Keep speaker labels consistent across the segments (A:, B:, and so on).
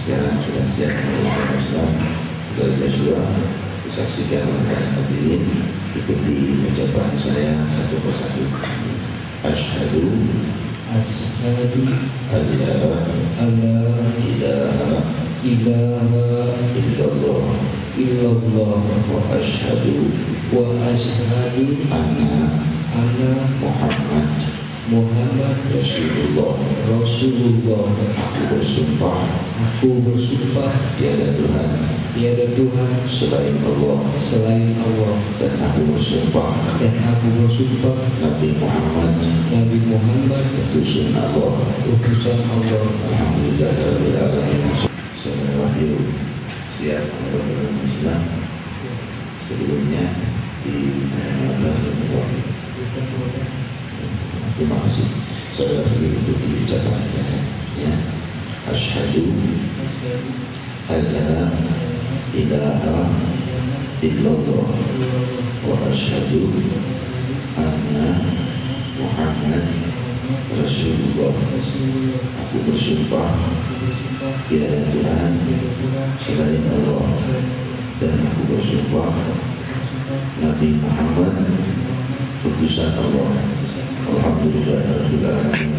A: Sekarang sudah siap untuk Islam dari Rasulullah disaksikan oleh para hadirin. Ikuti ucapan saya satu persatu. Asyhadu an la ilaha illallah wa asyhadu anna Muhammad Rasulullah. Aku bersumpah tiada Tuhan selain Allah, dan aku bersumpah Nabi Muhammad utusan Allah. Alhamdulillahirabbil alamin. Saudara Wahyu siap untuk Islam. Sebelumnya di terima kasih saudara untuk ucapan saya. Ya, asyhadu alla ilaha illallah wa asyhadu anna Muhammad Rasulullah. Aku bersumpah tiada Tuhan selain Allah, dan aku bersumpah Nabi Muhammad utusan Allah. Alhamdulillahirabbil alamin.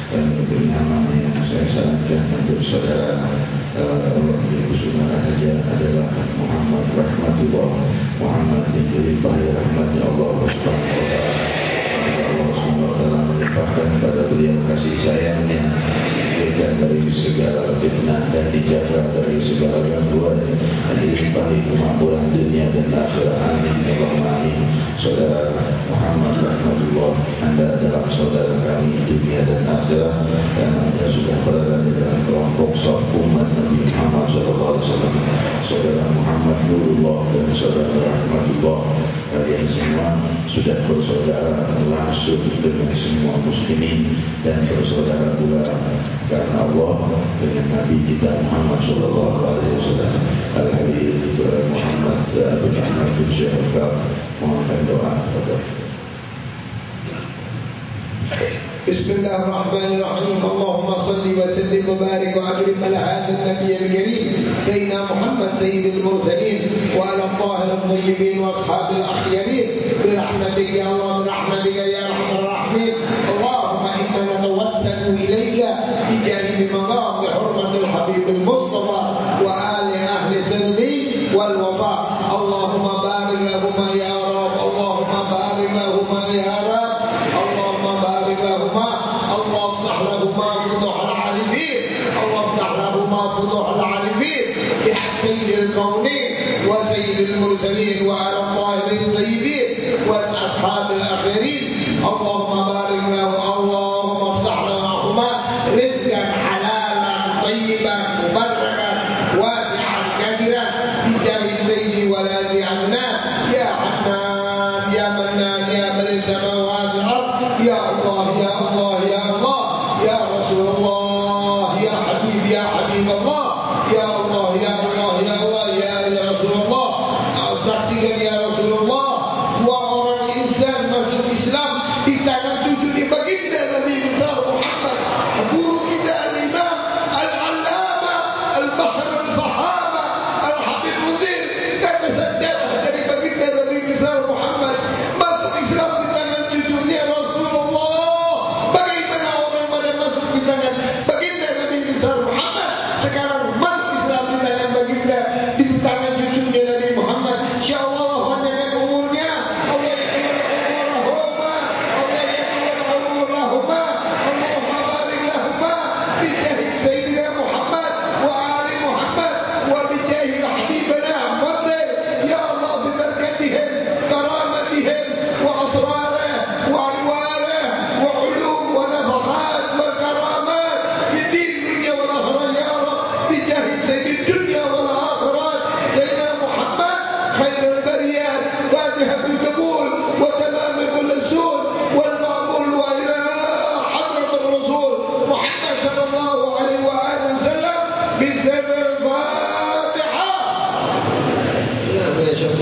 A: Untuk nama yang saya sarankan untuk saudara saudara Haja adalah Muhammad Rahmatullah, Muhammad bin Bahir rahmatnya Allah Subhanahu wa taala. Allah Subhanahu wa taala melimpahkan pada beliau kasih sayangnya, diberikan dari segala fitnah dan dijaga dari segala gangguan, dan dilimpahi kemakmuran dunia dan akhirat. Amin ya rabbal alamin. Saudara Muhammad Rahmatullah, Anda adalah saudara kami dunia dan akhirat, dan Anda sudah berada di dalam kelompok saf umat Nabi Muhammad SAW. Saudara Muhammad Nurullah dan saudara Rahmatullah, kalian semua sudah bersaudara langsung dengan semua muslimin, dan bersaudara pula karena Allah dengan Nabi kita Muhammad SAW. Al-Habib Muhammad bin Ahmad bin Syekh mohonkan doa kepada.
B: Bismillahirrahmanirrahim. Allahumma salli wa sallim wa barik wa akrim ala hadha an-nabiy al-karim sayyidina Muhammad sayyidil mursalin wa ala tahir at-tayyibin wa ashabil akhyarin bi rahmatika ya Allah, bi rahmatika ya arhamar rahimin. Allahumma inna natawassalu ilayka bi janibi maqam bi hurmatil habibil mustafa wa ali ahli sirri wal wafa. Allahumma barik lahumma ya Rabb, Allahumma barik lahumma ya Rabb, Allahumma barik lahumma, Allah aftah lahumma الكونين وسيد المرسلين وعلى الطاهرين الطيبين والأصحاب الأخيرين. اللهم بارك له، اللهم افتح لهما رزقا حلالا طيبا مباركا واسعا كثيرا بجاه سيدي ولدي عدنان يا حنان يا منان يا ملك السماوات والأرض يا الله يا الله يا الله يا رسول الله يا حبيب الله ya Allah ya Allah ya Allah ya Rasulullah. Saksikan ya Rasulullah, dua orang insan masuk Islam di tangan cucu di baginda Nabi besar Muhammad, guru kita al-Imam al-Allamah al-Bahr al-Fahama al-Habib Mudir, kata sejarah dari baginda Nabi besar Muhammad masuk Islam di tangan cucunya Rasulullah. Bagaimana orang pada masuk di tangan baginda Nabi besar Muhammad, sekarang di tangan cucunya Nabi Muhammad. InsyaAllah panjangkan umurnya, Allah umurlahuma, Allahumma barik lahuma bijahid Sayyidina Muhammad wa ali Muhammad wa bijahid Habibana Muhammad. Ya Allah bibarakatihim, karamatihim wa asrarih wa anwarih wa ulum wa nafakhat wa karamat fi din dunia wal akhirah ya Rabb bijahid Sayyidina dunia wal خير البريات فاتحة القبول وتمام كل السور والمقبول وإلى حضرة الرسول محمد صلى الله عليه وآله وسلم بسر الفاتحة. لا بلا شك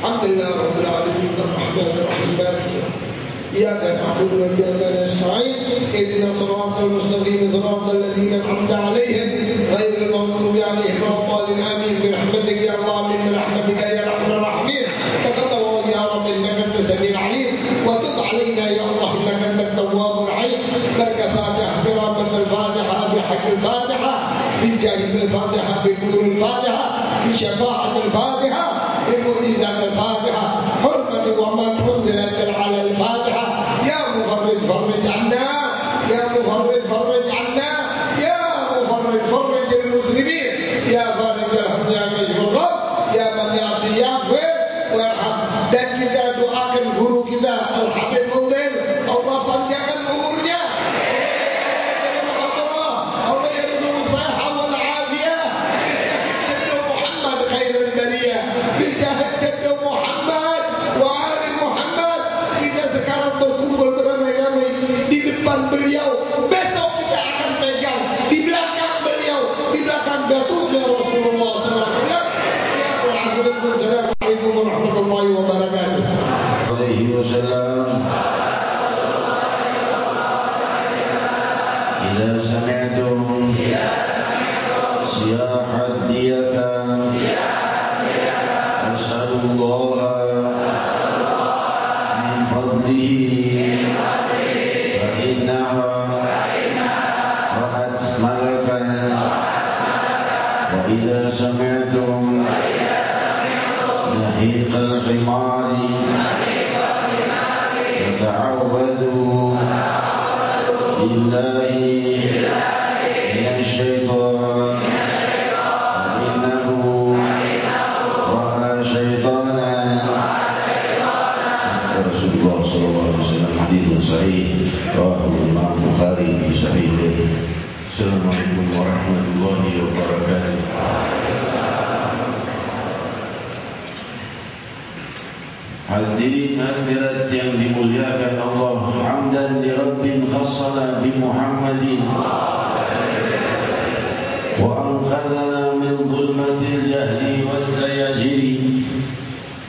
B: الحمد لله رب العالمين الرحمن الرحيم مالك إياك نعبد وإياك نستعين اهدنا الصراط المستقيم صراط الذين أنعمت عليهم غير المغضوب عليهم ولا الضالين آمين برحمتك يا الله من رحمتك يا أرحم الراحمين. تقبل يا رب إنك أنت السميع العليم وتب علينا يا الله إنك أنت التواب الرحيم. بركة فاتحة برحمة الفاتحة بحق الفاتحة بجاه الفاتحة بنور الفاتحة بشفاعة الفاتحة بمعجزات الفاتحة حرمة وما أنزلت على الفاتحة. يا مفرج فرج عنا، يا مفرج فرج عنا، يا مفرج فرج المسلمين، يا فارج الهم يا كاشف الرب يا من يعطي يغفر ويرحم. Dan kita doakan guru kita Al-Habib Mudir, Allah panjangkan umurnya, Allah yarzuqhu sihah wal afiyah bijah Muhammad khairul bariyah bijah Muhammad wa ali Muhammad. Kita sekarang berkumpul beramai-ramai di depan beliau, besok kita akan pegang di belakang beliau, di belakang batunya Rasulullah SAW. Assalamualaikum warahmatullahi wabarakatuh.
A: Alaihi wasallam. Idza sami'tum siyahat diyaka as'alullah min fadlihi fa innaha ra'at malakan wa idza sami'tum نهيق الحمار فتعوذوا بالله من الشيطان إنه رأى شيطانا. رسول الله صلى الله عليه وسلم حديث صحيح رواه الإمام البخاري في صحيحه. السلام عليكم ورحمة الله وبركاته. Hadirin hadirat yang dimuliakan Allah, hamdan li Rabbin khassana bi Muhammadin wa anqadhana min dhulmatil jahli wal dayajiri.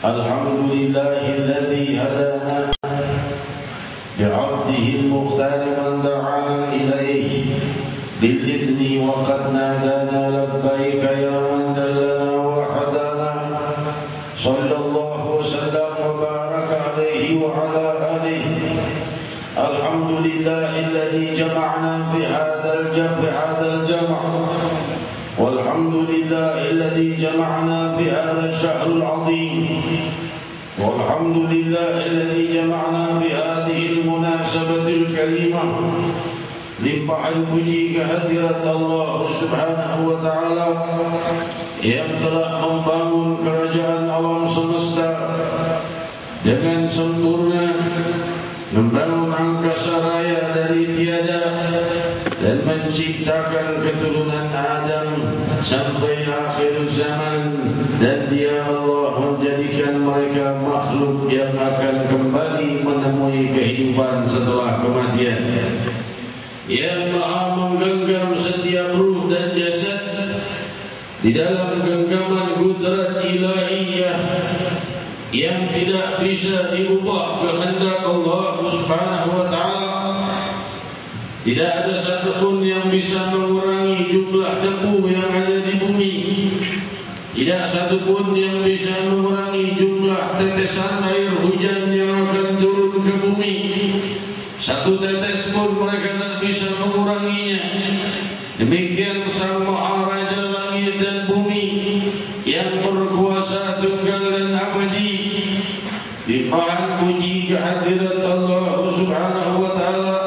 A: Alhamdulillahilladzi hadana bi'abdihi al-mukhtar man da'a ilayhi bil idni wa qad nadana labbaika ya man dallana wa hadana. Sallallahu wasallam وبارك عليه وعلى آله. الحمد لله الذي جمعنا بهذا الجمع والحمد لله الذي جمعنا بهذا الشهر العظيم والحمد لله الذي جمعنا بهذه المناسبة الكريمة. limpahan puji kehadirat Allah Subhanahu wa taala
C: yang telah membangun kerajaan alam semesta dengan sempurna, membangun angkasa raya dari tiada dan menciptakan keturunan Adam sampai akhir zaman, dan Dia Allah menjadikan mereka makhluk yang akan kembali menemui kehidupan setelah kematian, yang Maha menggenggam setiap ruh dan jasad di dalam genggaman kudrat ilahiyah yang tidak bisa diubah kehendak Allah Subhanahu wa ta'ala. Tidak ada satupun yang bisa mengurangi jumlah debu yang ada di bumi. Tidak satupun yang bisa mengurangi jumlah tetesan air hujan yang akan turun ke bumi. Satu tetes pun mereka tak bisa menguranginya. Demikian Sang Maha Raja langit dan bumi yang berkuasa tunggal dan abadi. Limpahan puji kehadirat Allah Subhanahu wa ta'ala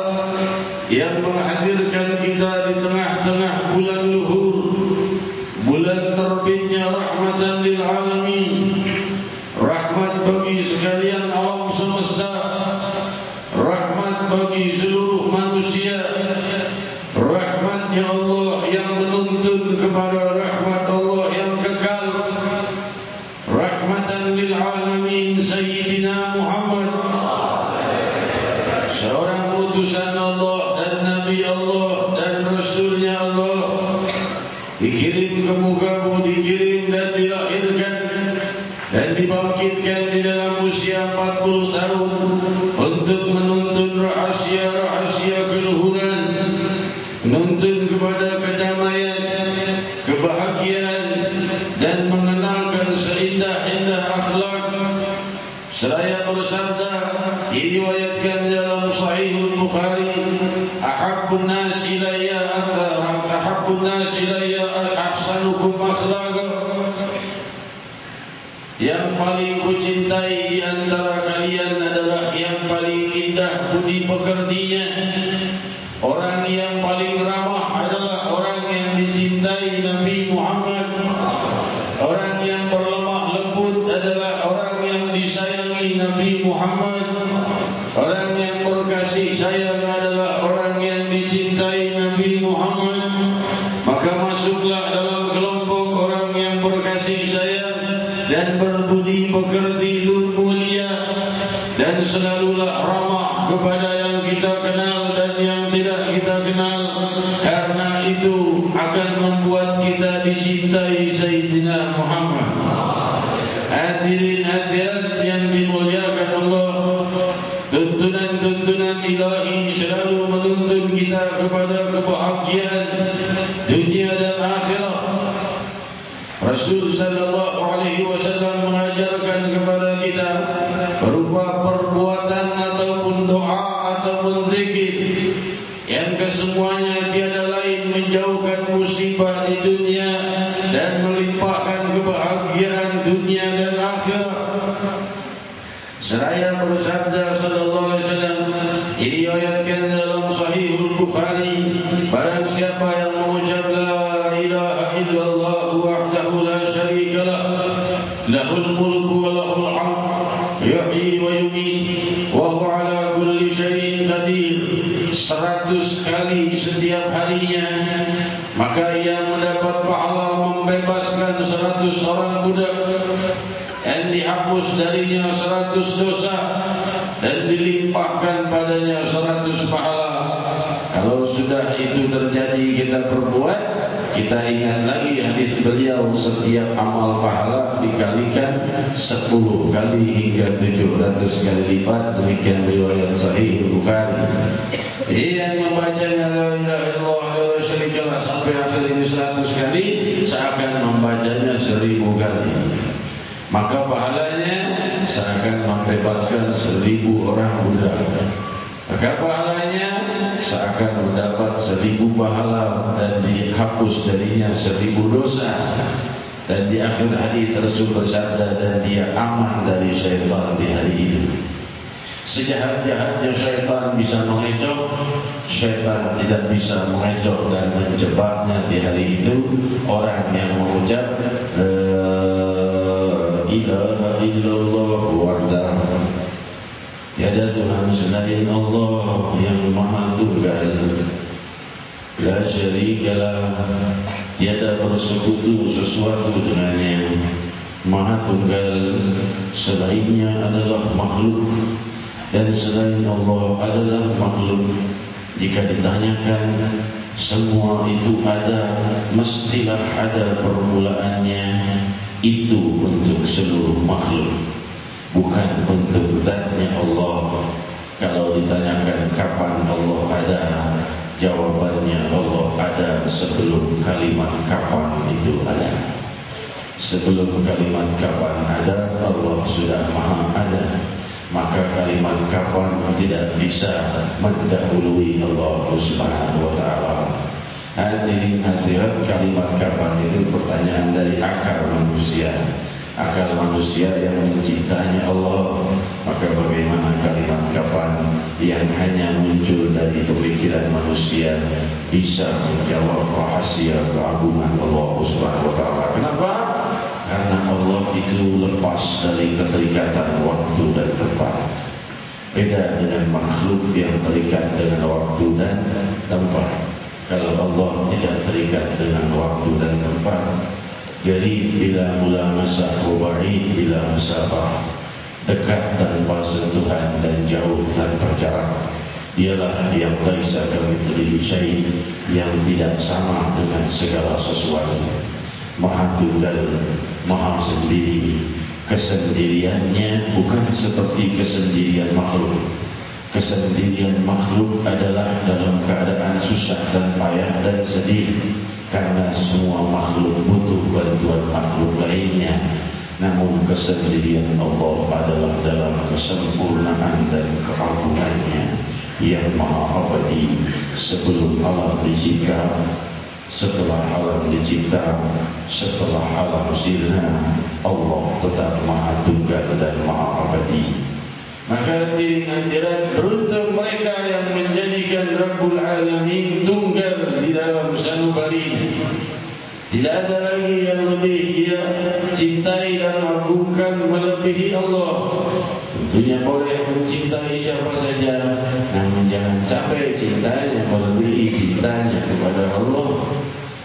C: yang menghadirkan kita di tengah-tengah bulan luhur, bulan terbitnya rahmatan lil alamin, rahmat bagi sekalian alam semesta, rahmat bagi seluruh manusia, rahmatnya Allah yang menuntun kepada rahmat Allah yang kekal, rahmatan lil alamin Sayyidina Muhammad, seorang utusan Allah dan Nabi Allah dan Rasulnya Allah, dikirim ke muka bumi, dikirim dan dilahirkan dan dibangkitkan di dalam usia 40 tahun untuk menuntun rahasia-rahasia keluhuran, menuntun kepada kedamaian, kebahagiaan, dan mengenalkan seindah-indah akhlak. Seraya bersabda, diriwayatkan dalam Sahihul Bukhari, ahabbun nas ilayya ahsanukum akhlaqa, yang paling kucintai di antara kalian adalah yang paling indah budi pekertinya. Orang yang paling ramah adalah orang yang dicintai Nabi Muhammad. Orang yang berlemah lembut adalah orang yang disayangi Nabi Muhammad. Orang yang berkasih sayang adalah orang yang dicintai Nabi Muhammad. Maka masuklah dalam kelompok orang yang berkasih sayang dan berbudi pekerti mulia, dan selalulah ramah kepada yang kita kenal dan yang tidak kita kenal, karena itu akan membuat kita dicintai Sayyidina Muhammad. Hadirin hadirat yang dimuliakan Allah, tuntunan-tuntunan ilahi selalu menuntun kita kepada kebahagiaan dunia dan akhirat. Rasul sallallahu alaihi wasallam mengajarkan kepada kita berupa perbuatan ataupun doa ataupun zikir yang kesemuanya tiada lain menjauhkan musibah di dunia dan melimpahkan kebahagiaan dunia dan akhirat. Seraya bersabda sallallahu alaihi wasallam, diriwayatkan dalam Sahihul Bukhari, barang siapa yang mengucap la ilaha illallah wahdahu la syarika lah, lahul mulku wa lahul hamd, yuhyi wa yumiit, wa huwa ala kulli syai'in qadir, 100 kali setiap harinya, maka ia mendapat pahala membebaskan 100 orang budak, dan dihapus darinya 100 dosa, dan dilimpahkan padanya 100 pahala. Kalau sudah itu terjadi kita perbuat, kita ingat lagi hadis beliau, setiap amal pahala dikalikan 10 kali hingga 700 kali lipat. Demikian riwayat Sahih Bukhari. Yang membacanya la ilaha illallah la syarika lah sampai akhir ini 100 kali, seakan membacanya 1000 kali. Maka pahalanya seakan membebaskan 1000 orang budak. Maka pahalanya seakan mendapat 1000 pahala dan dihapus darinya 1000 dosa. Dan di akhir hadis Rasul bersabda, dan dia aman dari syaitan di hari itu. Sejahat-jahatnya syaitan bisa mengecoh, syaitan tidak bisa mengecoh dan menjebaknya di hari itu orang yang mengucap ilaha illallah wahdahu tiada Tuhan selain Allah yang Maha Tunggal, la syarikalah, tiada bersekutu sesuatu dengannya. Maha Tunggal, selainnya adalah makhluk, dan selain Allah adalah makhluk. Jika ditanyakan semua itu ada, mestilah ada permulaannya. Itu untuk seluruh makhluk, bukan untuk zatnya Allah. Kalau ditanyakan kapan Allah ada, jawabannya Allah ada sebelum kalimat kapan itu ada. Sebelum kalimat kapan ada, Allah sudah maha ada. Maka kalimat kapan tidak bisa mendahului Allah Subhanahu wa ta'ala. Hadirin hadirat, kalimat kapan itu pertanyaan dari akal manusia. Akal manusia yang menciptanya Allah. Maka bagaimana kalimat kapan yang hanya muncul dari pemikiran manusia bisa menjawab rahasia keagungan Allah Subhanahu wa ta'ala. Kenapa? Karena Allah itu lepas dari keterikatan waktu dan tempat. Beda dengan makhluk yang terikat dengan waktu dan tempat. Kalau Allah tidak terikat dengan waktu dan tempat, jadi bila mula masa ba'id bila masafah, dekat tanpa sentuhan dan jauh tanpa jarak. Dialah yang laisa kamitslihi syai', yang tidak sama dengan segala sesuatu. Maha Tunggal, Maha sendiri. Kesendiriannya bukan seperti kesendirian makhluk. Kesendirian makhluk adalah dalam keadaan susah dan payah dan sedih, karena semua makhluk butuh bantuan makhluk lainnya. Namun kesendirian Allah adalah dalam kesempurnaan dan keagungannya yang maha abadi. Sebelum alam dicipta, setelah alam dicipta, setelah alam sirna, Allah tetap maha tunggal dan maha abadi. Maka hadirat, beruntung mereka yang menjadikan Rabbul Alamin tunggal di dalam sanubari. Tidak ada lagi yang lebih dia cintai dan agungkan melebihi Allah. Tentunya boleh mencintai siapa saja, namun jangan sampai cintanya melebihi cintanya kepada Allah.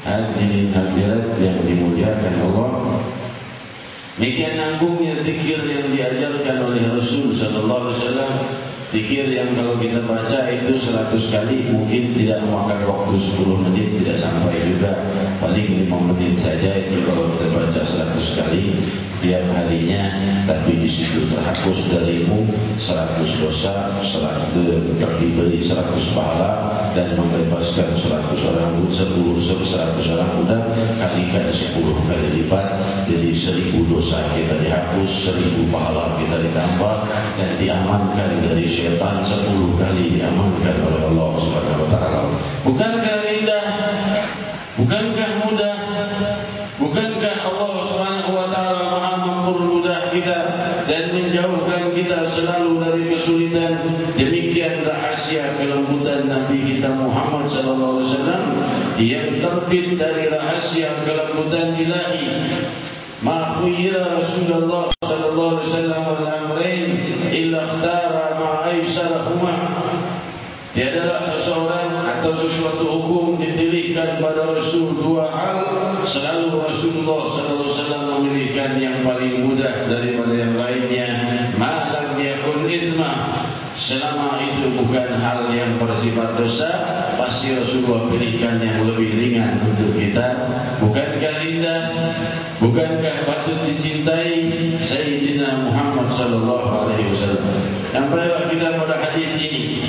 C: Hadirin hadirat yang dimuliakan Allah, demikian agungnya zikir yang diajarkan oleh Rasul sallallahu alaihi wasallam. Zikir yang kalau kita baca itu 100 kali mungkin tidak memakan waktu 10 menit, tidak sampai juga, paling 5 menit saja itu kalau kita baca 100 kali tiap harinya. Tapi di situ terhapus darimu 100 dosa, diberi 100 pahala, dan membebaskan 100 orang budak, kalikan 10 kali lipat. Jadi 1000 dosa kita dihapus, 1000 pahala kita ditambah, dan diamankan dari syaitan 10 kali, diamankan oleh Allah Subhanahu wa ta'ala. Bukankah indah? Bukankah mudah? Bukankah Allah Subhanahu wa ta'ala maha mempermudah kita dan menjauhkan kita selalu dari kesulitan? Demikian rahasia kelembutan Nabi kita Muhammad sallallahu alaihi wasallam yang terbit dari rahasia kelembutan ilahi. Ma khuyira Rasulullah sallallahu alaihi wasallam al-amrain illa ikhtara ma aysarahuma. Tiadalah seseorang atau sesuatu hukum dipilihkan pada Rasul dua hal, selalu Rasulullah sallallahu alaihi wasallam memilihkan yang paling mudah daripada yang lainnya. Ma lam yakun itsma, selama itu bukan hal yang bersifat dosa, pasti Rasulullah pilihkan yang lebih ringan untuk kita. Bukankah indah? Bukankah patut dicintai Sayyidina Muhammad sallallahu alaihi wasallam? Sampailah kita pada hadis ini,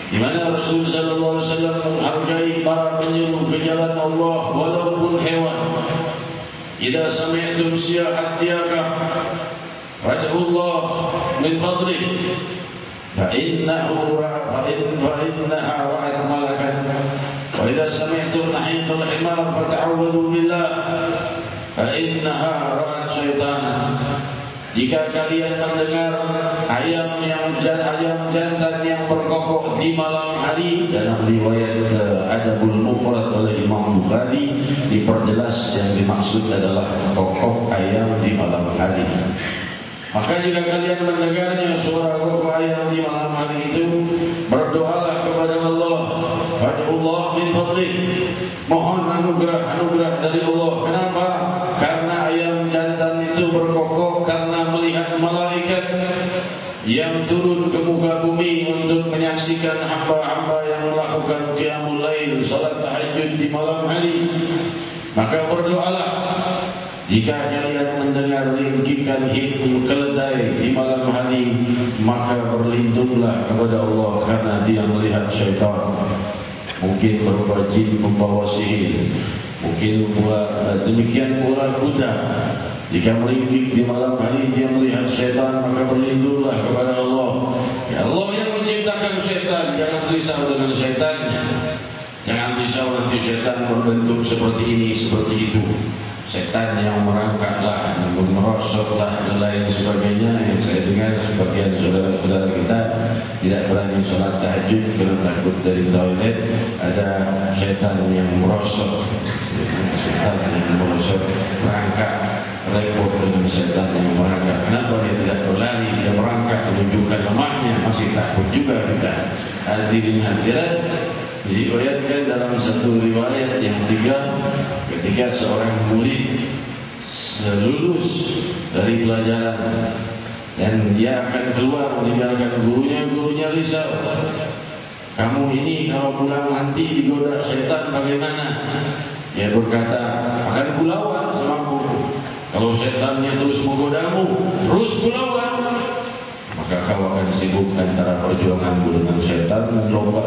C: di mana Rasul sallallahu alaihi wasallam menghargai para penyuluh ke jalan Allah walaupun hewan. Idza sami'tum siyahat diyaka fad'ullah min fadlih fa innaha ra'at malakan wa idza sami'tum nahiqal himar fata'awwadhu billah fa innaha ra'at syaitana. jika kalian mendengar ayam jantan yang berkokok di malam hari, dalam riwayat Adabul Mufrad oleh Imam Bukhari diperjelas yang dimaksud adalah kokok ayam di malam hari. Maka jika kalian mendengarnya suara kokok ayam di malam hari itu, berdoalah kepada Allah. Fad'ullah min fadlih, mohon anugerah dari Allah. Kenapa? Karena ayam jantan itu berkokok karena melihat malaikat yang turun ke muka bumi untuk menyaksikan hamba-hamba yang melakukan qiyamul lail, salat tahajud di malam hari. Maka berdoalah jika kalian mendengar ringkikan keledai di malam hari, maka berlindunglah kepada Allah karena Dia melihat syaitan. Mungkin berupa jin pembawa sihir, mungkin demikian pula kuda. Jika meringkik di malam hari dia melihat syaitan, maka berlindunglah kepada Allah. Ya Allah yang menciptakan syaitan, jangan risau dengan syaitannya. Jangan risau nanti syaitan berbentuk seperti ini, seperti itu. Setan yang merangkaklah, merosotlah dan lain sebagainya. Yang saya dengar sebagian saudara-saudara kita tidak berani sholat tahajud karena takut dari toilet ada setan yang merosot. Setan yang merosot merangkak, repot dengan setan yang merangkak. Kenapa dia tidak berlari, dia merangkak menunjukkan lemahnya, masih takut juga kita. Hadirin hadirat, diriwayatkan dalam satu riwayat yang ketiga, ketika seorang murid lulus dari pelajaran dan dia akan keluar meninggalkan gurunya risau. Kamu ini kalau pulang nanti digoda setan bagaimana? Dia berkata, akan kulawan sama guru. Kalau setannya terus menggodamu, terus kulawan. Maka kau akan sibuk antara perjuanganmu dengan setan dan lupa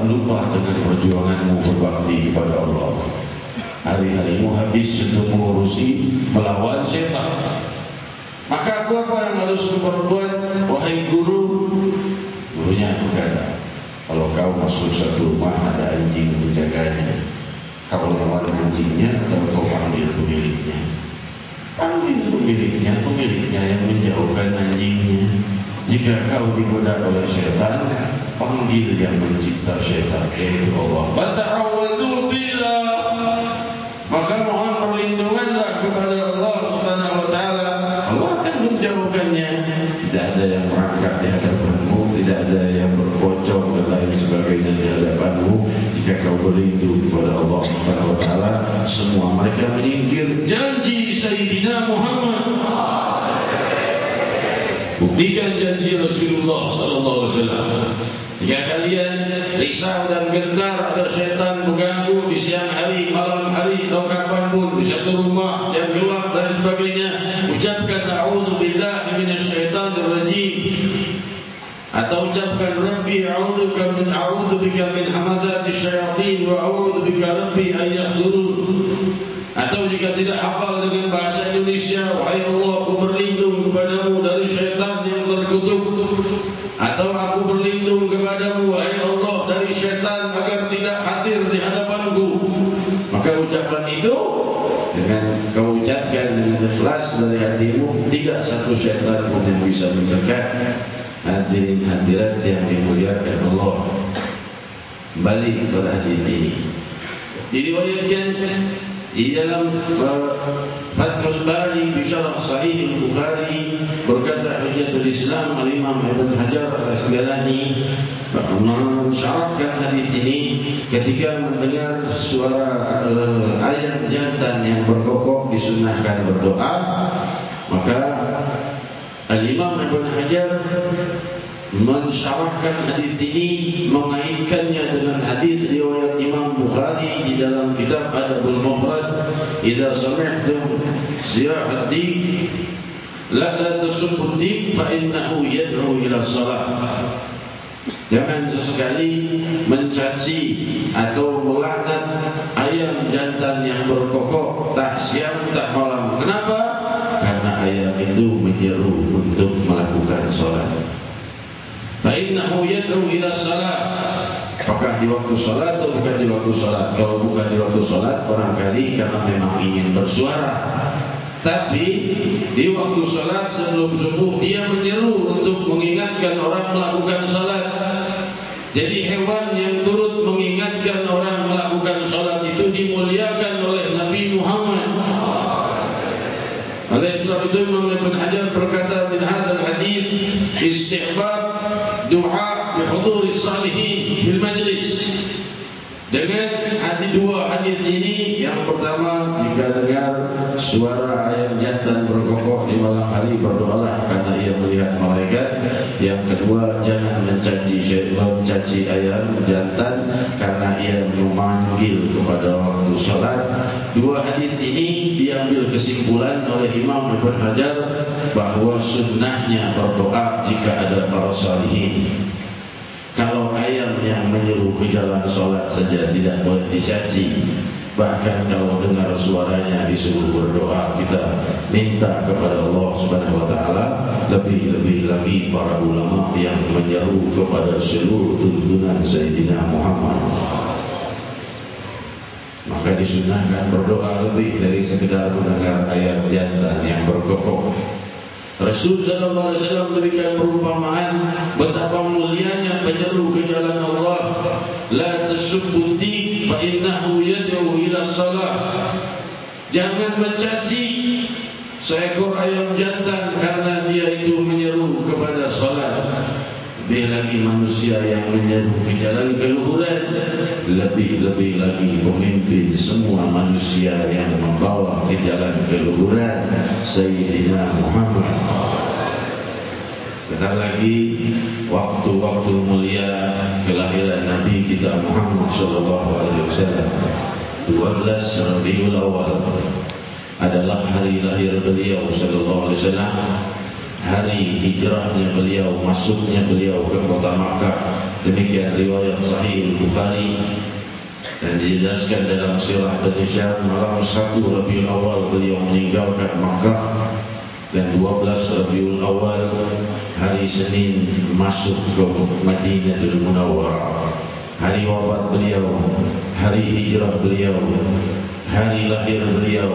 C: dengan perjuanganmu berbakti kepada Allah. Hari-harimu habis untuk mengurusi melawan setan. Maka apa yang harus diperbuat, wahai guru? Gurunya berkata, kalau kau masuk satu rumah ada anjing menjaganya, kau lawan anjingnya atau kau panggil pemiliknya? Panggil pemiliknya yang menjauhkan anjingnya. Jika kau digoda oleh syaitan, panggil yang mencipta syaitan, yaitu Allah. Fata'awwadhu billah, maka mohon perlindunganlah kepada Allah Subhanahu wa taala. Allah akan menjauhkannya. Tidak ada yang merangkak di hadapanmu, tidak ada yang berpocong dan lain sebagainya di hadapanmu. Jika kau berlindung kepada Allah Subhanahu wa taala, semua mereka menyingkir. Janji Sayyidina Muhammad, buktikan janji Rasulullah sallallahu alaihi wasallam. Jika kalian risau dan gentar ada syaitan mengganggu di siang hari, malam hari atau kapanpun di satu rumah yang gelap dan sebagainya, ucapkan a'udzubillahi minasyaitonir rajim, atau ucapkan Rabbi a'udzubika min hamazatis syayatin wa a'udzubika Rabbi an yahdurun. Atau jika tidak hafal dengan bahasa Indonesia, wahai Allah, aku berlindung kepadamu dari syaitan yang terkutuk. Atau aku berlindung kepadamu, wahai Allah, dari syaitan agar tidak hadir di hadapanku. Maka ucapan itu dengan kau ucapkan dengan ikhlas dari hatimu, tidak satu syaitan pun yang bisa mendekat. Hadirin hadirat yang dimuliakan Allah, balik pada hadis ini. Diriwayatkan di dalam Fathul Bari bisyarah Sahih Bukhari, berkata Hujjatul Islam Al-Imam Ibn Hajar Al-Asqalani mensyarahkan hadis ini ketika mendengar suara ayam jantan yang berkokok disunahkan berdoa. Maka Al-Imam Ibn Hajar mensyarahkan hadis ini, mengaitkannya dengan hadis riwayat Imam Bukhari di dalam kitab Adabul Mufrad, idza sami'tum ziya'ad dik la tasubbu dik fa innahu yad'u ila shalah. Jangan sesekali mencaci atau melaknat ayam jantan yang berkokok tak siang tak malam. Kenapa? Karena ayam itu menyeru untuk melakukan salat. Fa'innahu yad'u ila salat. Apakah di waktu salat atau bukan di waktu salat? Kalau bukan di waktu salat, barangkali karena memang ingin bersuara. Tapi di waktu salat sebelum subuh dia menyeru untuk mengingatkan orang melakukan salat. Jadi hewan yang turut mengingatkan orang melakukan salat itu dimuliakan oleh Nabi Muhammad. Oleh sebab itu Imam Ibn Hajar berkata min hadzal hadis istihbab doa bi huduri salihin fil majlis. Dengan dua hadis ini, yang pertama jika dengar suara ayam jantan berkokok di malam hari berdoalah karena ia melihat malaikat. Yang kedua jangan mencaci ayam jantan karena ia memanggil kepada waktu salat. Dua hadis ini diambil kesimpulan oleh Imam Ibn Hajar bahawa sunnahnya berdoa jika ada para salihin. Kalau ayam yang menyuruh ke jalan solat saja tidak boleh dicaci, bahkan kalau dengar suaranya disuruh berdoa, kita minta kepada Allah Subhanahu Wa Taala. Lebih-lebih lagi para ulama yang menyeru kepada seluruh tuntunan Sayyidina Muhammad. Maka disunahkan berdoa lebih dari sekedar mendengar ayat jantan yang berkokok. Rasul sallallahu alaihi wasallam memberikan perumpamaan betapa mulianya penyeru ke jalan Allah. La tasubbu dik fa innahu yad'u ila shalah. Jangan mencaci seekor ayam jantan karena dia itu menyeru kepada salat. Lebih lagi manusia yang menyeru ke jalan keluhuran, lebih-lebih lagi pemimpin semua manusia yang membawa ke jalan keluhuran Sayyidina Muhammad. Bentar lagi waktu-waktu mulia kelahiran Nabi kita Muhammad sallallahu alaihi wasallam. 12 Rabiul Awal adalah hari lahir beliau sallallahu alaihi wasallam. Hari hijrahnya beliau, masuknya beliau ke kota Makkah. Demikian riwayat Sahih Bukhari. Dan dijelaskan dalam sirah An-Nishar, malam 1 Rabiul Awal beliau meninggalkan Makkah. Dan 12 Rabiul Awal hari Senin masuk ke Madinatul Munawwarah. Hari wafat beliau, hari hijrah beliau, hari lahir beliau,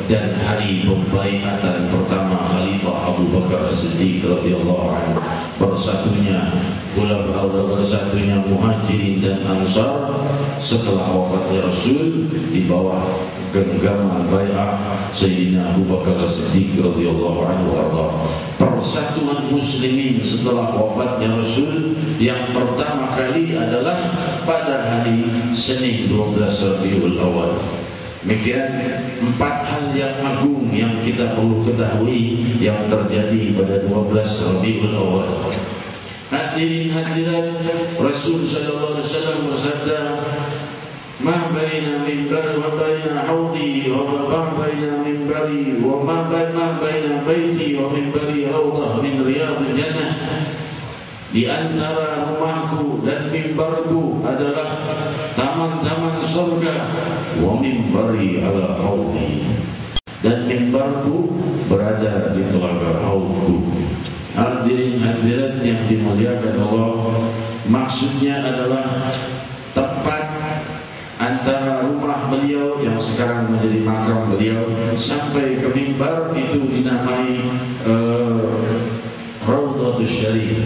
C: dan hari pembaiatan pertama Khalifah Abu Bakar As-Siddiq radhiyallahu anhu. Bersatunya Muhajirin dan Ansar setelah wafatnya Rasul di bawah genggaman bai'ah Sayyidina Abu Bakar As-Siddiq radhiyallahu anhu warda. Persatuan muslimin setelah wafatnya Rasul yang pertama kali adalah pada hari Senin 12 Rabiul Awal. Demikian 4 hal yang agung yang kita perlu ketahui yang terjadi pada 12 Rabiul Awal. Hadirin hadirat, Rasul sallallahu alaihi wasallam bersabda, "Ma baina minbar wa baina haudi wa ma baina minbari wa ma baina baiti wa minbari rawdah min riyadil jannah." Di antara rumahku dan mimbarku adalah taman-taman surga. Wa mimbari ala haudi, dan mimbarku berada di telaga haudku. Hadirin hadirat yang dimuliakan Allah, maksudnya adalah tempat antara rumah beliau yang sekarang menjadi makam beliau sampai ke mimbar itu dinamai Raudhatus Syarif,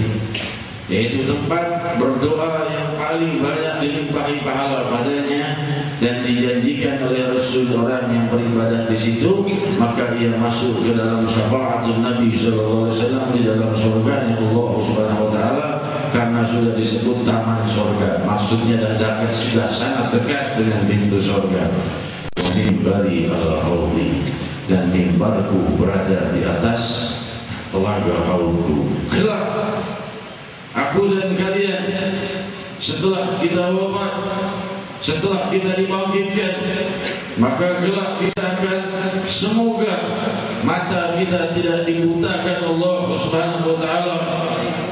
C: yaitu tempat berdoa yang paling banyak dilimpahi pahala padanya, dan dijanjikan oleh Rasul orang yang beribadah di situ maka ia masuk ke dalam syafaatul Nabi sallallahu alaihi wasallam di dalam surganya Allah Subhanahu wa taala, karena sudah disebut taman surga. Maksudnya sudah sangat dekat dengan pintu surga. Mimbari ala haudi, dan mimbarku berada di atas telaga haudku. Kelak aku dan kalian setelah kita wafat, setelah kita dibangkitkan, maka kelak kita akan, semoga mata kita tidak dibutakan Allah Subhanahu wa taala,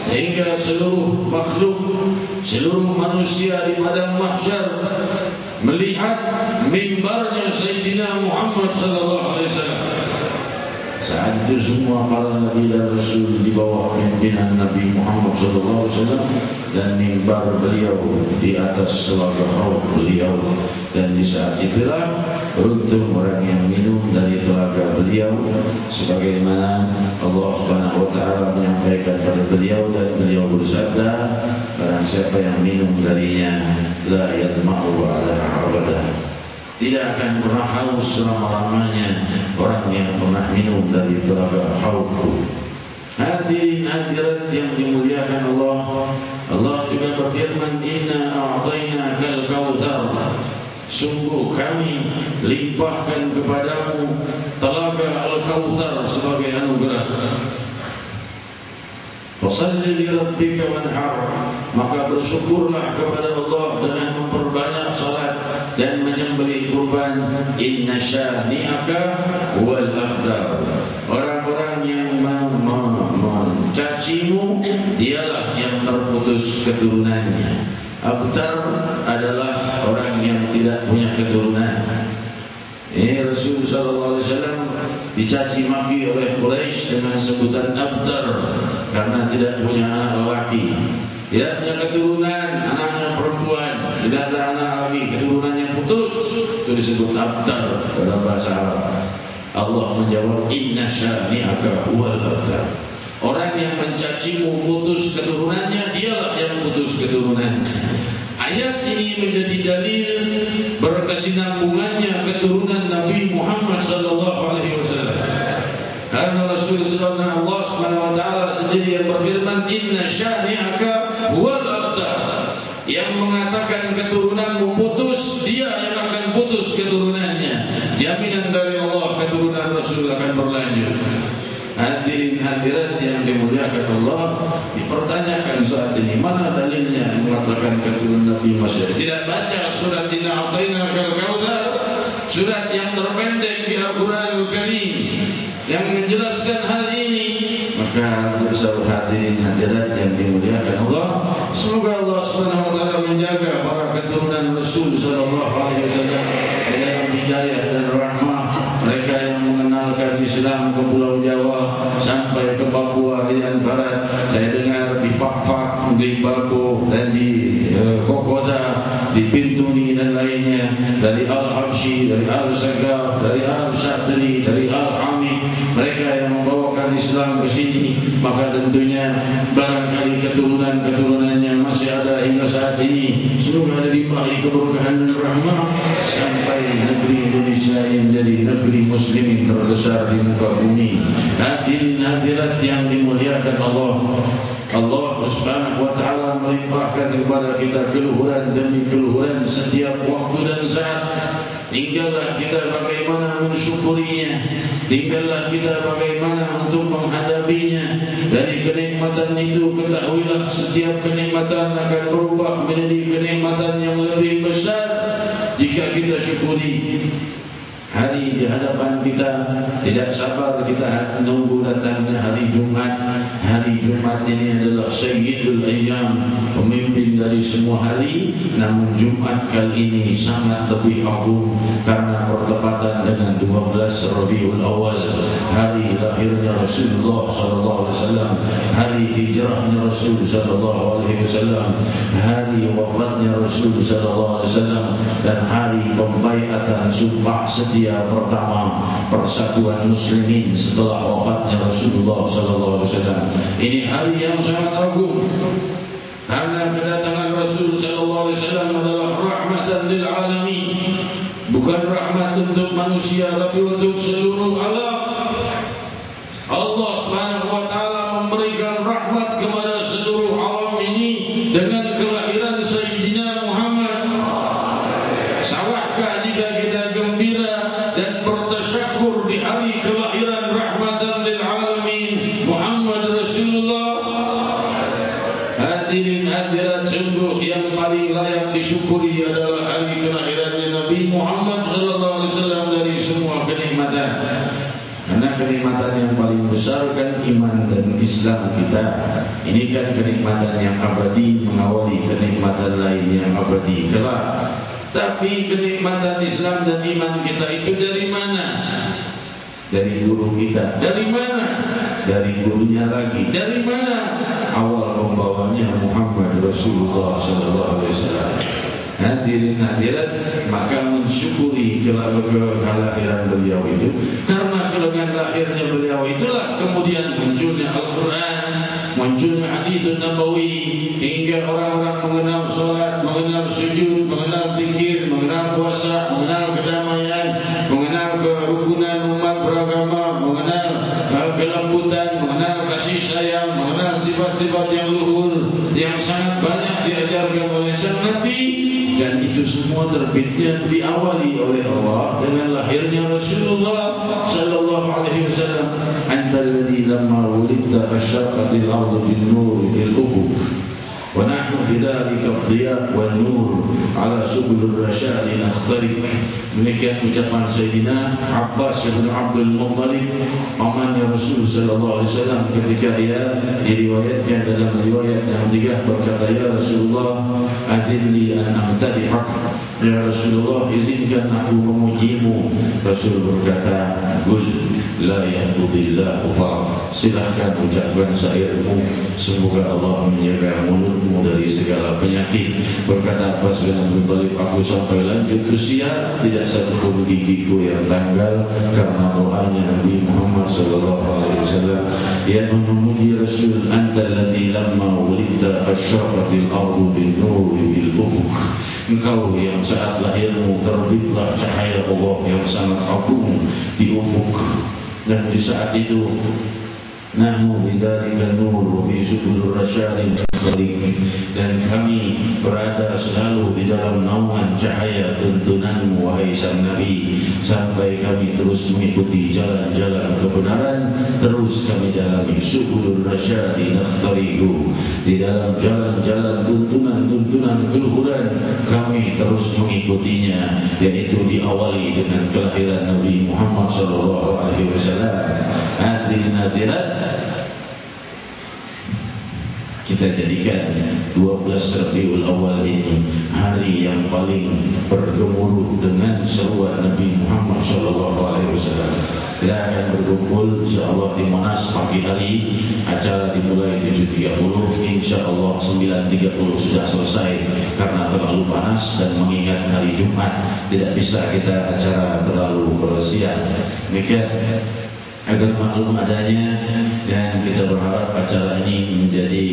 C: sehingga seluruh makhluk, seluruh manusia di padang mahsyar melihat mimbarnya Sayyidina Muhammad sallallahu alaihi wasallam. Saat Itu semua para Nabi dan Rasul di bawah pimpinan Nabi Muhammad SAW, dan mimbar beliau di atas telaga haud beliau. Dan di saat itulah beruntung orang yang minum dari telaga beliau, sebagaimana Allah Subhanahu wa taala menyampaikan pada beliau, dan beliau bersabda, barang siapa yang minum darinya la yadma'u wa'ala abadah, tidak akan pernah haus selama-lamanya orang yang pernah minum dari telaga haudku. Hadirin hadirat yang dimuliakan Allah, Allah juga berfirman, inna a'tainakal kautsar, sungguh kami limpahkan kepadamu telaga al-kautsar sebagai anugerah. Fasalli li rabbika wanhar, maka bersyukurlah kepada Allah dengan memperbanyak salat dan menyembelih kurban. Inna syani'aka wal abtar, orang-orang yang mencacimu dialah yang terputus keturunannya. Abtar adalah orang yang tidak punya keturunan. Ini Rasulullah SAW dicaci maki oleh Quraisy dengan sebutan abtar karena tidak punya anak lelaki, tidak punya keturunan, anaknya perempuan, tidak ada anak lagi, keturunannya putus, itu disebut abtar dalam bahasa Arab. Allah menjawab, inna syani'aka huwal abtar, orang yang mencacimu putus keturunannya, dialah yang putus keturunannya. Ayat ini menjadi dalil berkesinambungannya keturunan Nabi Muhammad SAW. Karena Rasulullah Allah Subhanahu wa taala sendiri yang berfirman, inna syani'aka huwal abtar, yang mengatakan keturunanmu putus, dia yang akan putus keturunannya. Jaminan dari Allah keturunan Rasul akan berlanjut. Hadirin hadirat yang dimuliakan Allah, dipertanyakan saat ini, mana dalilnya mengatakan keturunan Nabi masih tidak baca surat Inna A'tainakal Kautsar, surat yang terpendek di Al-Qur'anul Karim yang menjelaskan hal ini? Maka bersama hadirin hadirat yang dimuliakan Allah, semoga Allah Subhanahu wa taala menjaga para keturunan Rasul sallallahu alaihi wasallam dalam hidayah dan rahmah. Mereka yang mengenalkan Islam ke Pulau Jawa sampai ke Papua bagian barat, saya dengar di Fakfak, di Babo dan di Kokoda, di Bintuni dan lainnya, dari Al-Habsyi, dari Al-Sagaf, dari Al-Syatri, dari Al-Hamid, mereka yang membawakan Islam ke sini. Maka tentunya barangkali keturunan-keturunannya masih ada hingga saat ini. Semoga ada limpahi keberkahan dan rahmat sampai negeri Indonesia yang menjadi negeri muslimin terbesar di muka bumi. Hadirin hadirat yang dimuliakan Allah, Allah Subhanahu wa taala melimpahkan kepada kita keluhuran demi keluhuran setiap waktu dan saat. Tinggallah kita bagaimana mensyukurinya, tinggallah kita bagaimana untuk menghadapinya. Dari kenikmatan itu ketahuilah setiap kenikmatan akan berubah menjadi kenikmatan yang lebih besar jika kita syukuri. Hari di hadapan kita, tidak sabar kita menunggu datangnya hari Jumat. Hari Jumat ini adalah Sayyidul Ayyam, pemimpin dari semua hari. Namun Jumat kali ini sangat lebih agung karena bertepatan dengan 12 Rabiul Awal, hari lahirnya Rasulullah SAW, hari hijrahnya Rasul SAW, hari wafatnya Rasul SAW, dan hari pembaiatan sumpah setia pertama persatuan muslimin setelah wafatnya Rasulullah SAW. Ini hari yang sangat agung karena kedatangan Rasul SAW adalah rahmatan lil alamin, bukan rahmat untuk manusia tapi untuk seluruh alam. Allah Subhanahu wa taala memberikan rahmat kepada seluruh alam ini dengan kelahiran Sayyidina Muhammad. Salahkah jika kita gembira dan bertasyakur di hari kelahiran rahmatan lil alamin Muhammad Rasulullah? Hadirin hadirat, sungguh yang paling layak disyukuri adalah hari kelahirannya Nabi Muhammad SAW dari semua kenikmatan. Karena kenikmatan yang paling besar kan iman dan Islam kita. Ini kan kenikmatan yang abadi mengawali kenikmatan lain yang abadi kelak. Tapi kenikmatan Islam dan iman kita itu dari mana? dari guru kita. Dari mana? Dari gurunya lagi. Dari mana? Awal pembawanya Muhammad Rasulullah SAW. Hadirin hadirat, maka mensyukuri kelahiran beliau itu. Karena dengan lahirnya beliau itulah kemudian munculnya Al-Quran, munculnya hadits Nabawi, hingga orang-orang mengenal sholat, mengenal sujud, mengenal zikir, mengenal puasa, mengenal kedamaian, mengenal kerukunan umat beragama, mengenal kelembutan, mengenal kasih sayang, mengenal sifat-sifat yang luhur yang sangat banyak diajarkan oleh sang Nabi. Dan itu semua terbitnya diawali oleh Allah dengan lahirnya Rasulullah sallallahu alaihi wasallam. Antal ladzi lamma wulidta asyraqatil ardu bin nur bil ufuq wa nahnu bidzalika ad-diya wan nur ala subul rasyad nakhtarik. Demikian ucapan Sayyidina Abbas bin Abdul Muttalib, pamannya Rasul sallallahu alaihi wasallam, ketika ia diriwayatkan dalam riwayat yang tiga berkata, ya Rasulullah, adilli an amtadihak. Ya Rasulullah, izinkan aku memujimu. Rasul berkata, qul la yahdillahu fa. Silahkan ucapkan syairmu, semoga Allah menjaga mulutmu dari segala penyakit. Berkata Abbas bin Abdul Muttalib, aku sampai lanjut usia tidak satupun gigiku yang tanggal karena doanya Nabi Muhammad SAW yang memuji Rasul. Antal ladzi lamma wulidta asyraqatil ardu bin nur bil ufuq. Engkau yang saat lahirmu terbitlah cahaya Allah yang sangat agung di ufuk. Dan di saat itu nahnu bidzalika nur wa bi subul rasyadin balik. Dan kami berada selalu di dalam naungan cahaya tuntunanmu wahai sang Nabi, sampai kami terus mengikuti jalan-jalan kebenaran, terus kami jalani subul rasyadin nakhtarihu. Di dalam jalan-jalan tuntunan-tuntunan keluhuran kami terus mengikutinya, yaitu diawali dengan kelahiran Nabi Muhammad SAW. Hadirin hadirat, kita jadikan 12 Rabiul Awal ini hari yang paling bergemuruh dengan seruan Nabi Muhammad SAW. Kita akan berkumpul insyaallah di Monas pagi hari. Acara dimulai 7.30, insyaallah 9.30 sudah selesai karena terlalu panas dan mengingat hari Jumat tidak bisa kita acara terlalu siang. Demikian agar maklum adanya, dan kita berharap acara ini menjadi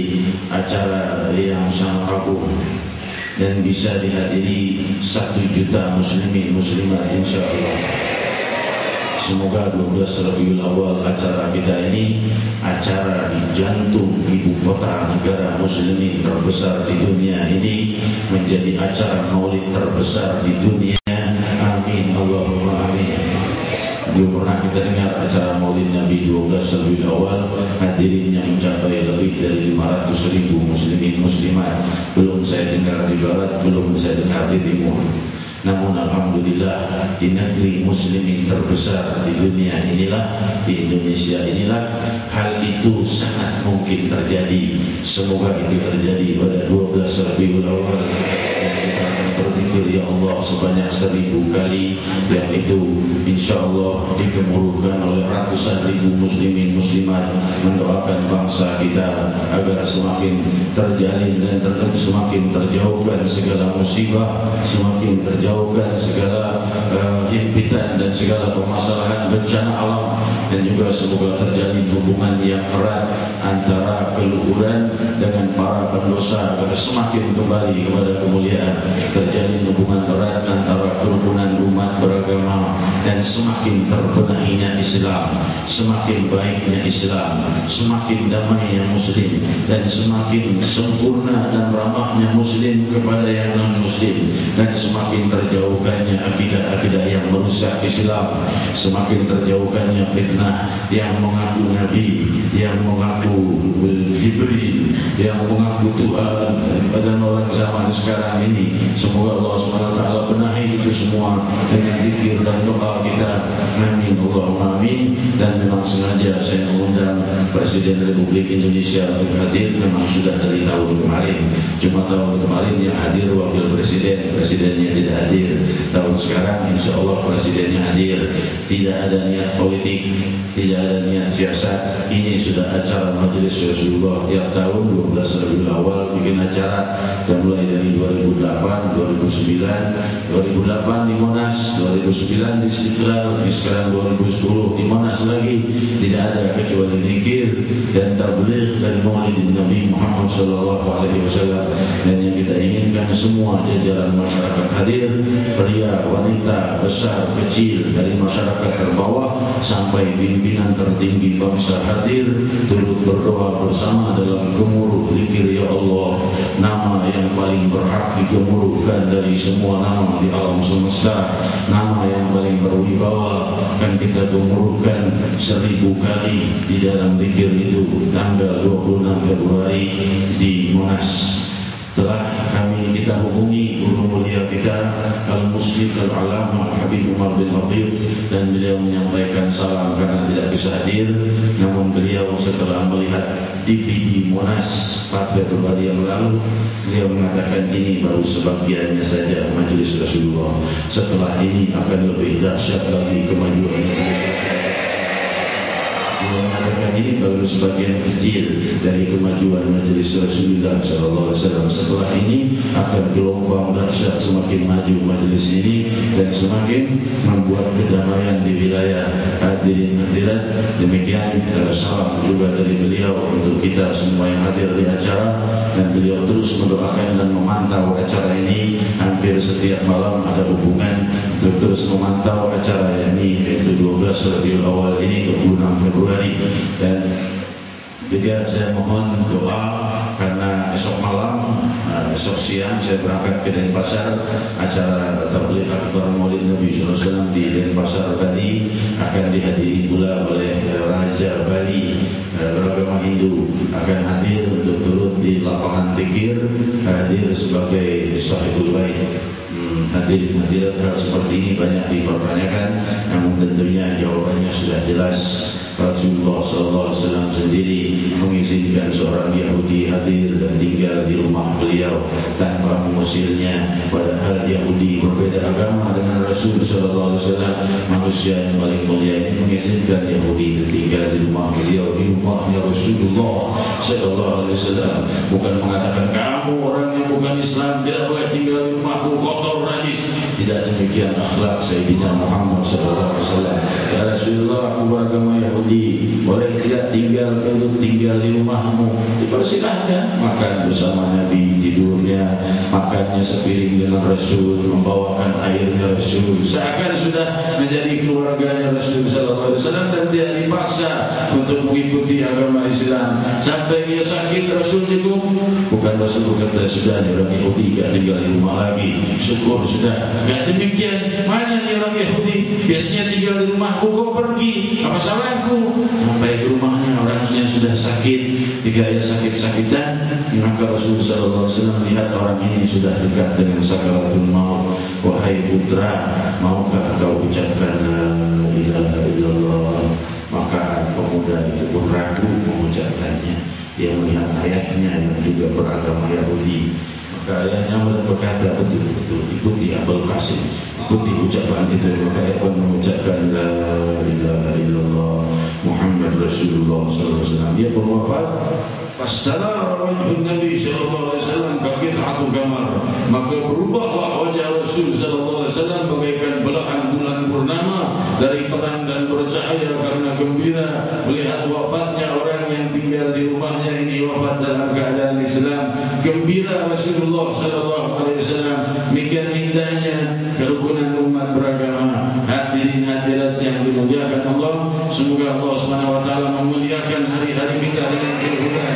C: acara yang sangat agung dan bisa dihadiri 1 juta muslimin muslimat insyaallah. Semoga 12 Rabiul Awal acara kita ini, acara di jantung ibu kota negara muslimin terbesar di dunia ini, menjadi acara maulid terbesar di dunia. Amin Allahumma amin. Belum pernah kita dengar acara maulid Nabi 12 Rabiul Awal hadirinnya mencapai lebih dari 500.000 muslimin muslimat. Belum saya dengar di barat, belum saya dengar di timur. Namun alhamdulillah di negeri muslimin terbesar di dunia inilah, di Indonesia inilah, hal itu sangat mungkin terjadi. Semoga itu terjadi pada 12 Rabiul Awal. Berzikir ya Allah sebanyak 1000 kali, yang itu insyaallah dikemuruhkan oleh ratusan ribu muslimin muslimat, mendoakan bangsa kita agar semakin terjalin dan semakin terjauhkan segala musibah, semakin terjauhkan segala himpitan dan segala permasalahan bencana alam, dan juga semoga terjalin hubungan yang erat antara keluhuran dengan para pendosa agar semakin kembali kepada kemuliaan, terjalin hubungan erat antara kerukunan umat beragama, dan semakin terbenahinya Islam, semakin baiknya Islam, semakin damainya Muslim, dan semakin sempurna dan ramahnya Muslim kepada yang non-Muslim, dan semakin terjauhkannya akidah-akidah yang merusak Islam, semakin terjauhkannya fitnah yang mengaku Nabi, yang mengaku Jibril, yang mengaku Tuhan pada orang zaman sekarang ini. Semoga Allah SWT benahi itu semua dengan zikir dan doa kita. Amin Allahumma amin. Dan memang sengaja saya mengundang Presiden Republik Indonesia untuk hadir. Memang sudah dari tahun kemarin, cuma tahun kemarin yang hadir wakil presiden, presidennya tidak hadir. Tahun Kalau sekarang insya Allah presidennya hadir, tidak ada niat politik, tidak ada niat siasat. Ini sudah acara Majelis Rasulullah tiap tahun 12 Rabiul Awal bikin acara, dan mulai dari 2008, 2009, 2008 di Monas, 2009 di Istiqlal, sekarang 2010 di Monas lagi. Tidak ada kecuali zikir dan tabligh dan maulid Nabi Muhammad SAW. Dan yang kita inginkan semua jajaran masyarakat hadir, pria, wanita, besar, kecil, dari masyarakat terbawah sampai pimpinan tertinggi bangsa hadir, turut berdoa bersama dalam gemuruh zikir ya Allah, nama yang paling berhak digemuruhkan dari semua nama di alam semesta, nama yang paling berwibawa akan kita gemuruhkan 1000 kali di dalam zikir itu tanggal 26 Februari di Monas. Telah kita hubungi guru mulia kita Al-Muslim Al-Alama Habib Umar bin Khatib, dan beliau menyampaikan salam karena tidak bisa hadir. Namun beliau setelah melihat DVD Monas 4 Februari yang lalu, beliau mengatakan ini baru sebagiannya saja Majelis Rasulullah. Setelah ini akan lebih dahsyat lagi kemajuan Majelis Rasulullah. Beliau mengatakan ini baru sebagian kecil dari kemajuan Majelis Rasulullah SAW. Setelah ini akan gelombang dahsyat semakin maju majelis ini dan semakin membuat kedamaian di wilayah. Hadirin hadirat, demikian salam juga dari beliau untuk kita semua yang hadir di acara, dan beliau terus mendoakan dan memantau acara ini. Hampir setiap malam ada hubungan untuk terus memantau acara ini, yaitu 12 Rabiul Awal ini 26 Februari. Dan juga saya mohon doa karena esok malam, esok siang saya berangkat ke Denpasar, acara tabligh akbar Maulid Nabi SAW di Denpasar Bali akan dihadiri pula oleh Raja Bali beragama Hindu, akan hadir untuk turut di lapangan zikir, hadir sebagai sahibul bait. Hadirin hadirat, hal seperti ini banyak dipertanyakan, namun tentunya jawabannya sudah jelas. Rasulullah SAW sendiri mengizinkan seorang Yahudi hadir dan tinggal di rumah beliau tanpa mengusirnya. Padahal Yahudi berbeda agama dengan Rasul SAW, manusia yang paling mulia ini mengizinkan Yahudi tinggal di rumah beliau, di rumahnya Rasulullah SAW. Bukan mengatakan kamu orang yang bukan Islam tidak boleh tinggal di rumahku, kotor, najis. Tidak demikian akhlak Sayyidina Muhammad SAW. Ya Rasulullah, aku beragama Yahudi, boleh tidak tinggal di rumahmu? Dipersilahkan. Makan bersama Nabi, tidurnya, makannya sepiring dengan Rasul, membawakan airnya Rasul, seakan sudah menjadi keluarganya Rasul SAW, dan tidak dipaksa untuk mengikuti agama Islam. Sampai dia sakit Rasul jenguk, bukan Rasul berkata sudah orang Yahudi gak tinggal di rumah lagi, syukur sudah. Gak demikian. Mana nih orang Yahudi biasanya tinggal di rumahku, kok pergi, apa salahku? Sampai ke rumahnya orangnya sudah sakit, jika ia sakit-sakitan, maka Rasulullah SAW lihat orang ini sudah dekat dengan sakaratul maut. Wahai putra, maukah kau ucapkan la ilaha illallah? Maka pemuda itu pun ragu mengucapkannya. Dia melihat ayahnya yang juga beragama Yahudi. Maka ayahnya berkata, betul-betul ikuti Abul Qasim, ikuti ucapan itu. Maka ayah pun mengucapkan la ilaha illallah Muhammad Rasulullah SAW. Dia pun wafat. Fassalah wajhun Nabi SAW kaqit'atul qamar. Maka berubahlah wajah Rasul SAW bagaikan belahan bulan purnama, dari terang dan bercahaya karena gembira melihat wafatnya orang yang tinggal di rumahnya ini, wafat dalam keadaan Islam. Gembira Rasulullah SAW. Demikian indahnya kerukunan umat beragama. Hadirin hadirat yang dimuliakan Allah, semoga Allah SWT memuliakan hari-hari kita dengan kerukunan.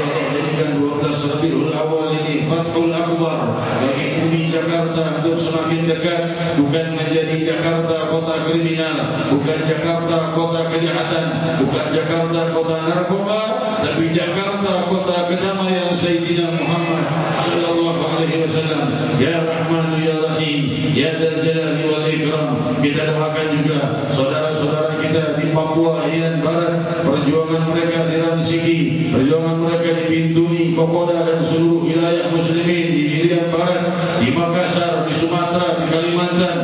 C: Allah jadikan 12 Rabiul Awal ini Fathul Akbar bagi bumi Jakarta untuk semakin dekat, bukan menjadi Jakarta kota kriminal, bukan Jakarta kota kejahatan, bukan Jakarta kota narkoba, tapi Jakarta kota kedamaian Sayyidina Muhammad sallallahu alaihi wasallam. Ya Rahman ya Rahim ya Dzal Jalali wal Ikram. Kita doakan juga saudara-saudara kita di Papua Hainan Barat, perjuangan mereka di Ransiki, perjuangan mereka di Bintuni, Kokoda dan seluruh wilayah muslimin di Irian Barat, di Makassar, di Sumatera, di Kalimantan,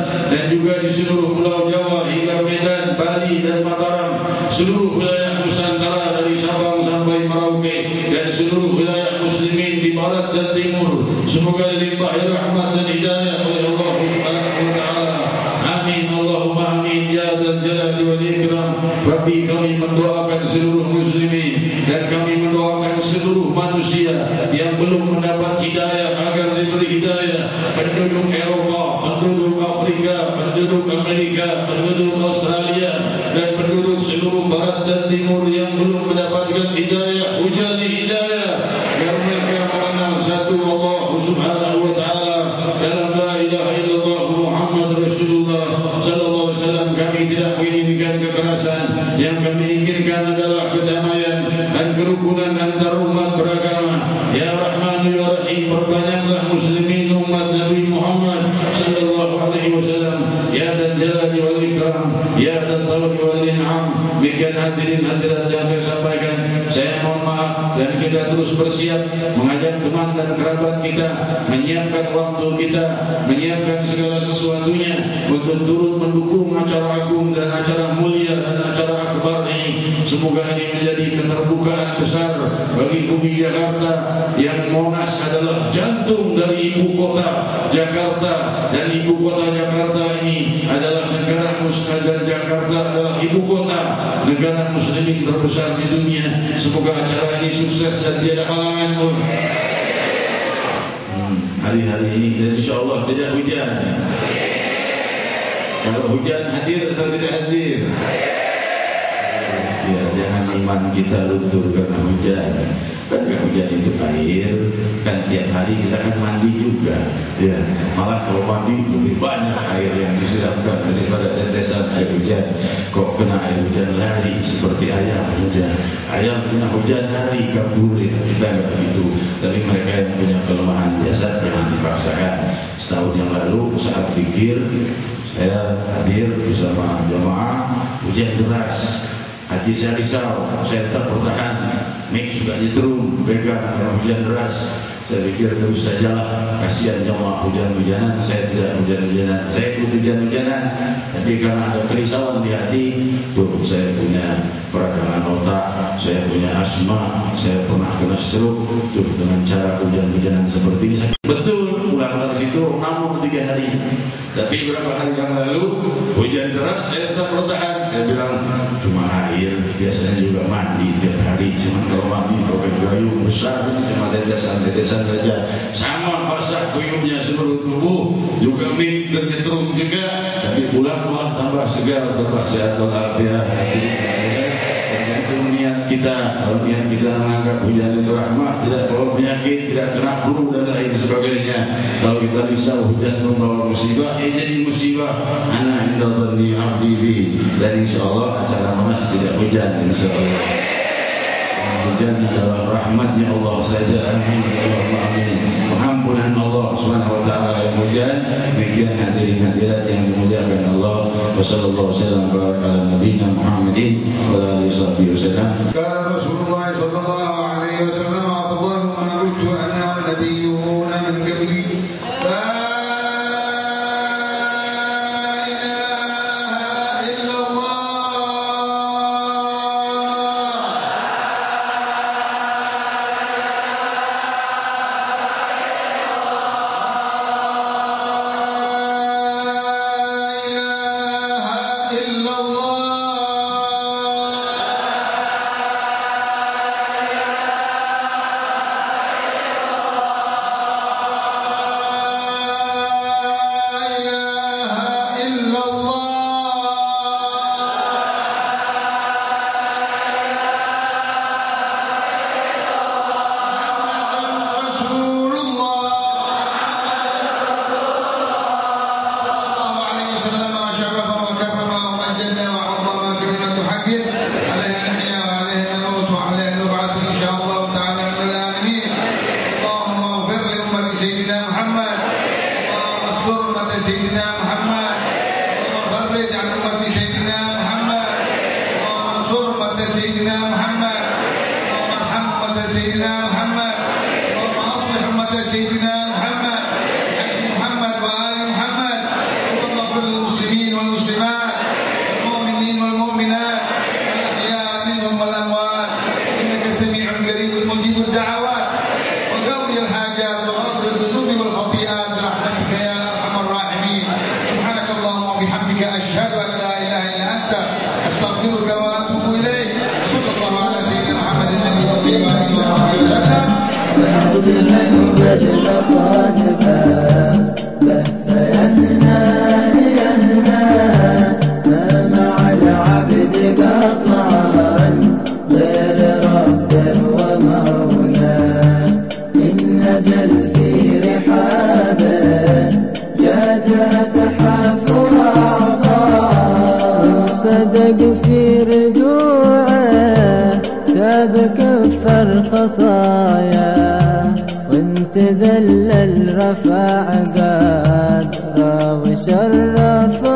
C: penduduk Amerika, penduduk Australia, dan penduduk seluruh barat dan timur yang belum mendapatkan hidayah, hujani hidayah agar mereka mengenal satu Allah Subhanahu wa taala dalam la ilaha illallah Muhammad Rasulullah sallallahu alaihi wasallam. Kami tidak menginginkan kekerasan, yang kami inginkan adalah kedamaian dan kerukunan antar umat beragama. Ya Rahman ya Rahim, perbanyaklah muslimin umat Nabi Muhammad sallallahu alaihi wasallam. Ya dan jalali wal ikram, ya dan tawli wal in'am. Demikian hadirin hadirat yang saya sampaikan. Saya mohon maaf, dan kita terus bersiap mengajak teman dan kerabat kita, menyiapkan waktu kita, menyiapkan segala sesuatunya untuk turut mendukung acara agung dan acara mulia dan acara akbar ini. Semoga ini menjadi keterbukaan besar bagi bumi Jakarta, yang Monas adalah jantung dari ibu kota Jakarta, dan ibu kota Jakarta ini adalah negara muslim, dan Jakarta adalah ibu kota negara muslimin terbesar di dunia. Semoga acara ini sukses dan tiada halangan pun. Hari-hari ini dan insyaAllah tidak hujan. Kalau hujan hadir atau tidak hadir? Ya, jangan iman kita luntur karena hujan. Kan hujan itu air, kan tiap hari kita kan mandi juga. Ya, malah kalau mandi lebih banyak air yang disiramkan daripada tetesan air hujan. Kok kena air hujan lari seperti ayam hujan. Ayam kena hujan lari kabur, ya. Kita nggak begitu. Tapi mereka yang punya kelemahan jasad jangan dipaksakan. Setahun yang lalu saat zikir saya hadir bersama jamaah, hujan deras. Hati saya risau, saya tak bertahan. Mik sudah nyetrum, pegang karena hujan deras. Saya pikir terus sajalah, kasihan jamaah hujan-hujanan. Saya tidak hujan-hujanan, saya ikut hujan-hujanan. Tapi karena ada kerisauan di hati, tuh saya punya peradangan otak, saya punya asma, saya pernah kena stroke. Tuh dengan cara hujan-hujanan seperti ini, saya betul pulang dari situ namun 3 hari. Tapi beberapa hari yang lalu hujan deras, saya tetap bertahan. Saya bilang cuma air, biasanya juga mandi tiap hari. Cuma kalau mandi pakai gayung besar, cuma tetesan-tetesan saja. Sama basah kuyuhnya seluruh tubuh, juga mik ternyetrum juga. Tapi pulang malah tambah segar, tambah sehat walafiat. Tergantung niat kita. Kalau niat kita menganggap hujan itu rahmat, tidak bawa penyakit, tidak kena flu dan lain sebagainya. Kalau kita risau hujan membawa musibah, jadi musibah. Ana inda dhanni abdi bi. Dan insyaallah acara Monas tidak hujan insyaallah. Hujan adalah rahmatnya Allah saja. Amin. Amin. Pengampunan Allah Subhanahu wa taala yang hujan. Demikian hadirin hadirat yang dimuliakan Allah. Wassallallahu wasallam baraka ala nabiyina Muhammadin wa ala alihi wasallam.
B: Qala Rasulullah sallallahu alaihi wasallam, afdalu ma qultu ana wa nabiyyuna min qabli.
D: صادقا بث يهنا رفع قدره وشرف